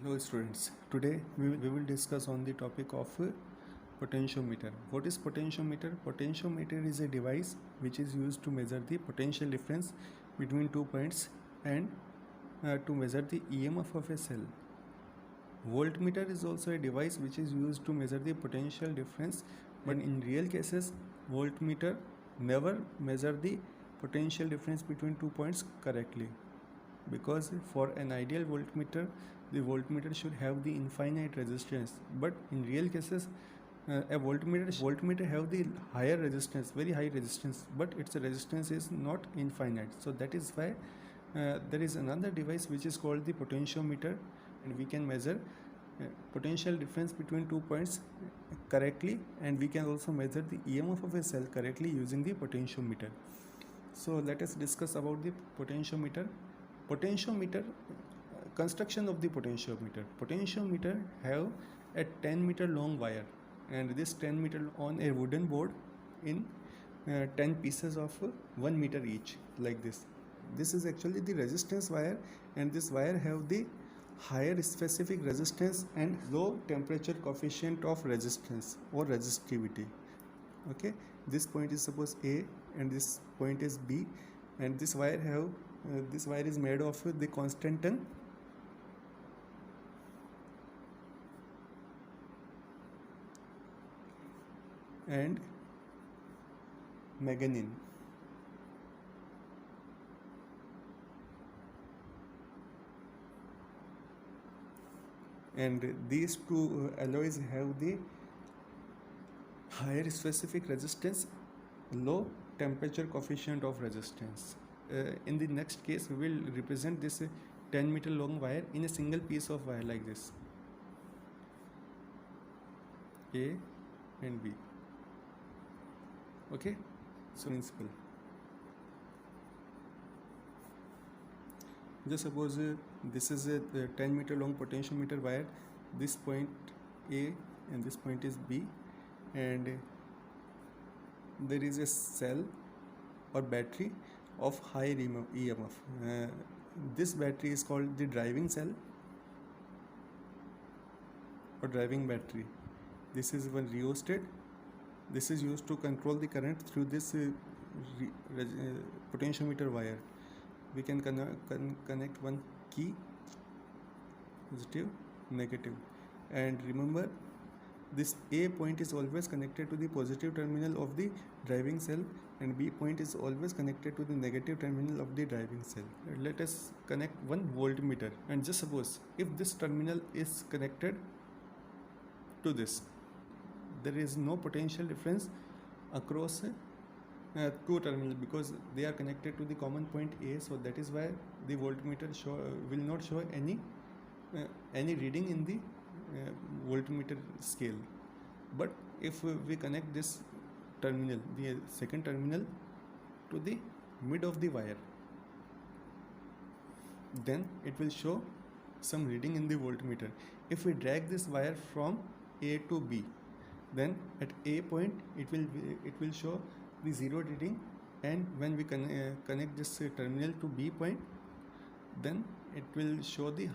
Hello students, today we will discuss on the topic of potentiometer. What is potentiometer? Potentiometer is a device which is used to measure the potential difference between two points and to measure the EMF of a cell. Voltmeter is also a device which is used to measure the potential difference, but in real cases voltmeter never measure the potential difference between two points correctly, because for an ideal voltmeter the voltmeter should have the infinite resistance, but in real cases a voltmeter have the higher resistance, very high resistance, but its resistance is not infinite. So that is why there is another device which is called the potentiometer, and we can measure potential difference between two points correctly, and we can also measure the EMF of a cell correctly using the potentiometer. So let us discuss about the potentiometer. Construction of the potentiometer have a 10-meter long wire, and this 10-meter on a wooden board in 10 pieces of 1 meter each, like this is actually the resistance wire, and this wire have the higher specific resistance and low temperature coefficient of resistance or resistivity. Okay, this point is suppose A and this point is B, and this wire is made of the constantan and manganese. And these two alloys have the higher specific resistance, low temperature coefficient of resistance. In the next case, we will represent this 10-meter long wire in a single piece of wire like this, A and B. Okay, so principle. Just suppose this is a 10-meter long potentiometer wire. This point A and this point is B, and there is a cell or battery of high EMF. This battery is called the driving cell or driving battery. This is one rheostat. This is used to control the current through this potentiometer wire. We can connect one key, positive, negative, and remember this A point is always connected to the positive terminal of the driving cell, and B point is always connected to the negative terminal of the driving cell. Let us connect one voltmeter, and just suppose if this terminal is connected to this, there is no potential difference across two terminals because they are connected to the common point A. So that is why the voltmeter will not show any reading in the voltmeter scale. But if we connect this terminal, the second terminal, to the mid of the wire, then it will show some reading in the voltmeter. If we drag this wire from A to B, then at A point it will show the zero reading, and when we connect this terminal to B point, then it will show the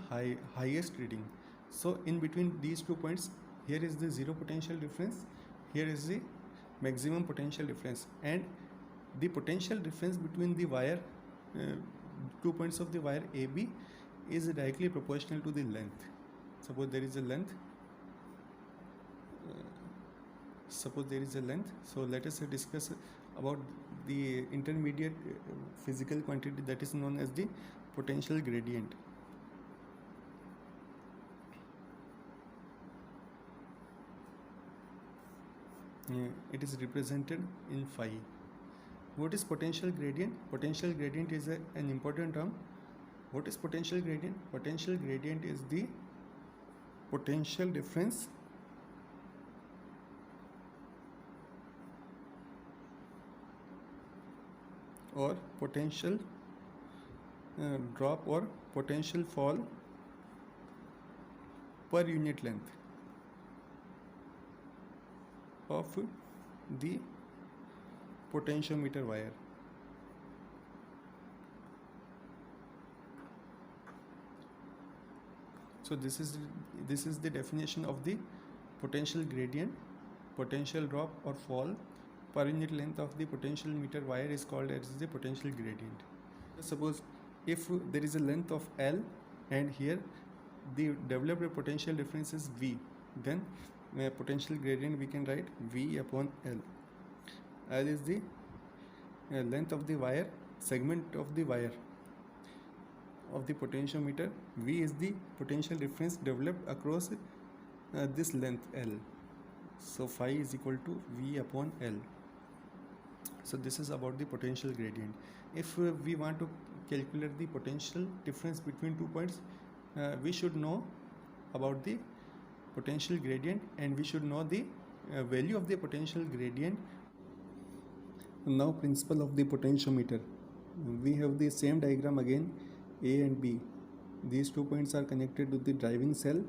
highest reading. So in between these 2 points, here is the zero potential difference, here is the maximum potential difference, and the potential difference between the wire 2 points of the wire AB is directly proportional to the length. Suppose there is a length, so let us discuss about the intermediate physical quantity that is known as the potential gradient. It is represented in phi. What is potential gradient? Potential gradient is an important term. What is potential gradient? Potential gradient is the potential difference or potential drop or potential fall per unit length of the potentiometer wire. So this is the definition of the potential gradient. Potential drop or fall per unit length of the potential meter wire is called as the potential gradient. Suppose if there is a length of L and here the developed potential difference is V, then potential gradient we can write V upon L. L is the length of the wire, segment of the wire of the potentiometer. V is the potential difference developed across this length L. So phi is equal to V upon L. So this is about the potential gradient. If we want to calculate the potential difference between 2 points, we should know about the potential gradient and we should know the value of the potential gradient. Now principle of the potentiometer. We have the same diagram again, A and B. These 2 points are connected to the driving cell,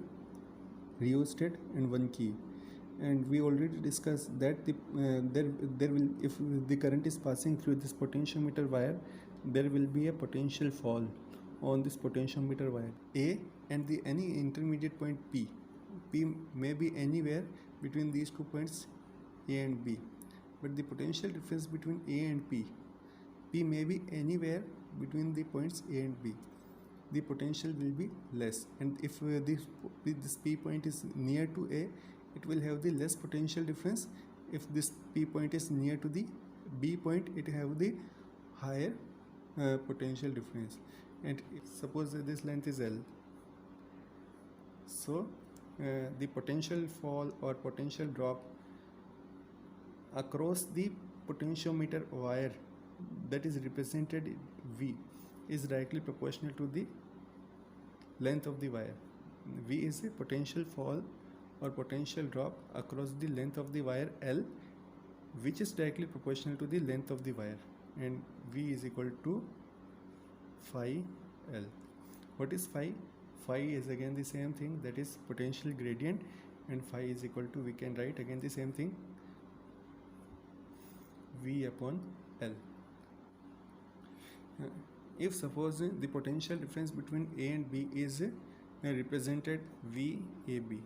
rheostat and one key. And we already discussed that there will, if the current is passing through this potentiometer wire, there will be a potential fall on this potentiometer wire A and the any intermediate point P. P may be anywhere between these 2 points A and B, but the potential difference between A and P may be anywhere between the points A and B. The potential will be less, and if this P point is near to A, it will have the less potential difference. If this P point is near to the B point, it have the higher potential difference. And suppose that this length is L, so the potential fall or potential drop across the potentiometer wire, that is represented V, is directly proportional to the length of the wire. V is the potential fall or potential drop across the length of the wire L, which is directly proportional to the length of the wire, and V is equal to phi L. What is phi? Phi is again the same thing, that is potential gradient, and phi is equal to, we can write again the same thing, V upon L. If suppose the potential difference between A and B is represented VAB.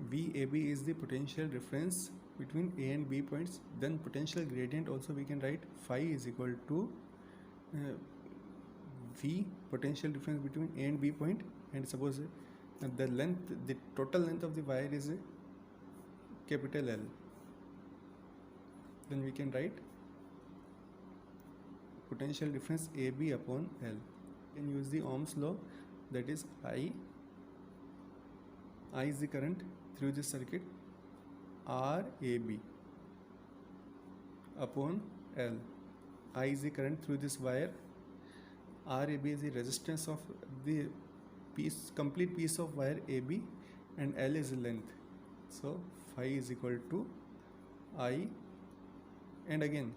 VAB is the potential difference between A and B points, then potential gradient also we can write phi is equal to V, potential difference between A and B point, and suppose the total length of the wire is capital L, then we can write potential difference AB upon L. We can use the Ohm's law, that is I is the current through this circuit, RAB upon L. I is the current through this wire, RAB is the resistance of the complete piece of wire AB, and L is the length. So phi is equal to I, and again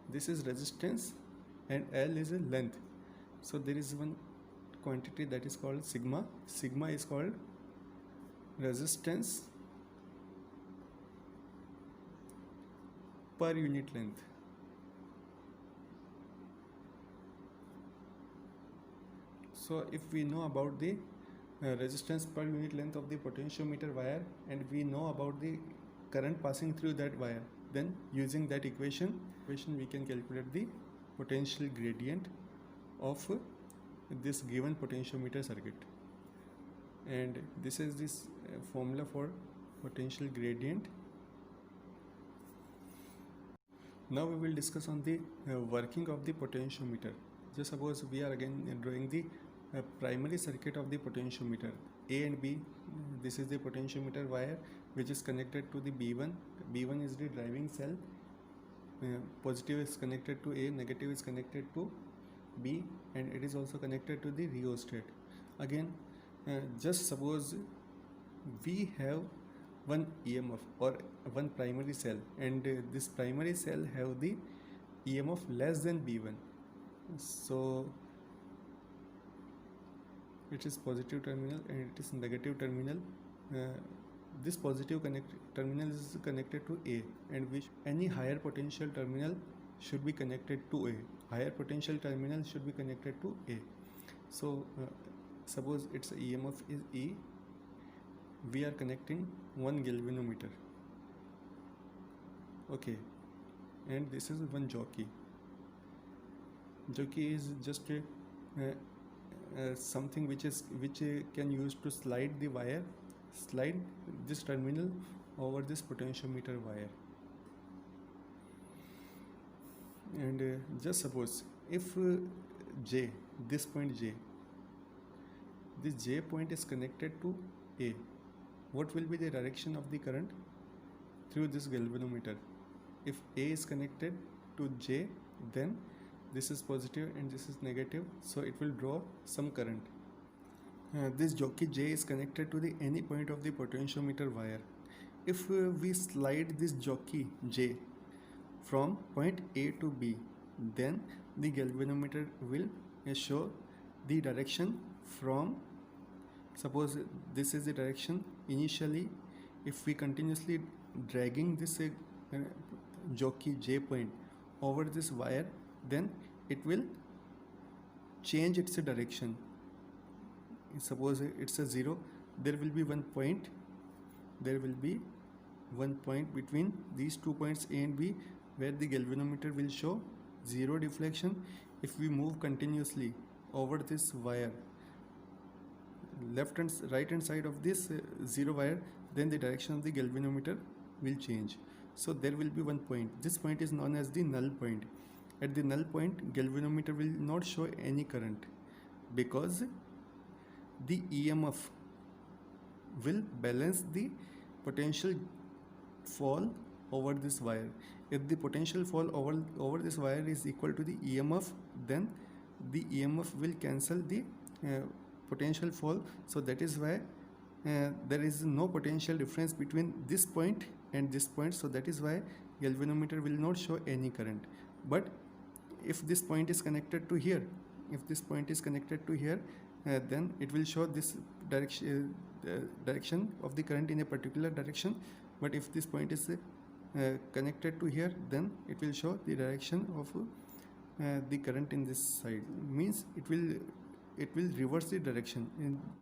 this is resistance and L is a length. So there is one quantity that is called sigma. Sigma is called resistance per unit length. So if we know about the resistance per unit length of the potentiometer wire, and we know about the current passing through that wire, then using that equation we can calculate the potential gradient of this given potentiometer circuit. And this is this formula for potential gradient. Now we will discuss on the working of the potentiometer. Just suppose we are again drawing the primary circuit of the potentiometer, A and B. This is the potentiometer wire which is connected to the B1. B1 is the driving cell. Positive is connected to A, negative is connected to B, and it is also connected to the rheostat. Again, just suppose we have one EMF or one primary cell, and this primary cell have the EMF less than B1. So it is positive terminal and it is negative terminal. This positive terminal is connected to A, and which any higher potential terminal should be connected to A. Higher potential terminal should be connected to A. So suppose its EMF is E, we are connecting one galvanometer, okay, and this is one jockey. Jockey is just something which can use to slide the wire, slide this terminal over this potentiometer wire. And just suppose if J, this point J, this J point is connected to A, what will be the direction of the current through this galvanometer? If A is connected to J, then this is positive and this is negative, so it will draw some current. This jockey J is connected to the any point of the potentiometer wire. If we slide this jockey J from point A to B, then the galvanometer will show the direction from, suppose this is the direction initially. If we continuously dragging this jockey J point over this wire, then it will change its direction. Suppose it's a 0, there will be one point, between these 2 points A and B where the galvanometer will show 0 deflection. If we move continuously over this wire, left and right hand side of this 0 wire, then the direction of the galvanometer will change. So there will be one point. This point is known as the null point. At the null point, galvanometer will not show any current because the EMF will balance the potential fall over this wire. If the potential fall over this wire is equal to the EMF, then the EMF will cancel the potential fall. So that is why there is no potential difference between this point and this point. So that is why galvanometer will not show any current. But if this point is connected to here, then it will show this direction of the current in a particular direction. But if this point is connected to here, then it will show the direction of the current in this side. Means it will reverse the direction.